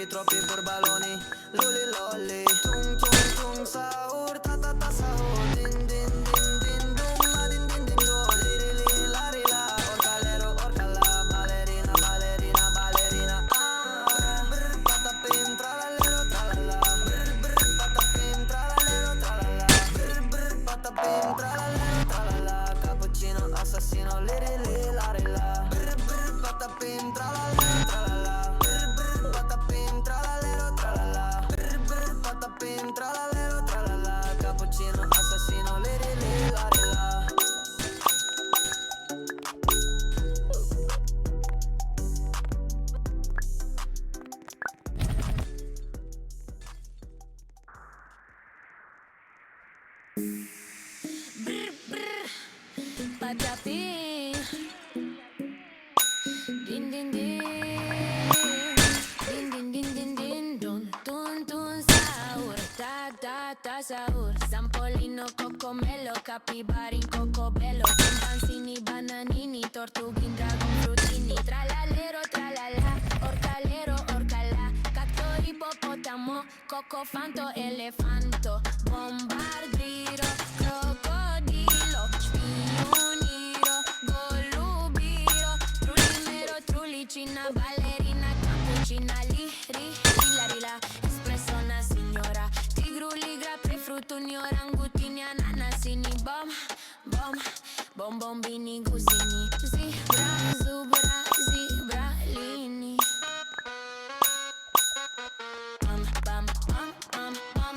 troppi burbaloni. Luli lolli, tung tung tung sahur, ta ta ta sahur. Din din din din dum, ma din din din do. Liri li la ri la, orcalero orcala, ballerina ballerina ballerina. Brr patapim tralalero tralala, brr brr patapim tralalero tralala, brr brr patapim tralalero tralala. Cappuccino assassino, liri li la ri la, brr brr patapim tralalero tralala, brr brr patapim tralalero tralala, brr brr patapim tralalero tralala. Cappuccino assassino, liri li la ri la. Brr brr, patapim. Din din din, din din din din din, dun dun dun sahur, ta ta ta sahur. Zampolino, cocomelo, capibari, cocobello, chimpanzini, bananini, tortughin, dragon, frutini, tralalero, tralala, orcalero, orcala, cacto, ippopotamo, cocofanto, elefanto, bombardiro, crocodilo, spioniro, golubiro, trulimero, trulicina, ballerina, cappuccina, liri, la, espresso, una signora, tigru, ligra, prefruttuni, orangutini, ananasini, bom, bom, bombombini, gusini, zebra, zubra, zibralini. Bam, bam, bam, bam, bam.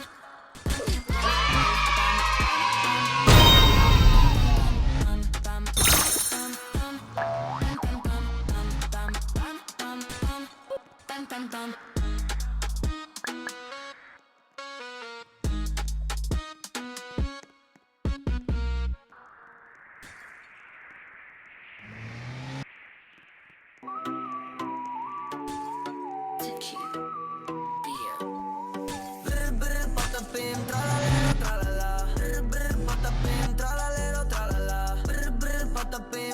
Brr brr patapim tralalero tralala, brr brr patapim tralalero tralala, brr brr patapim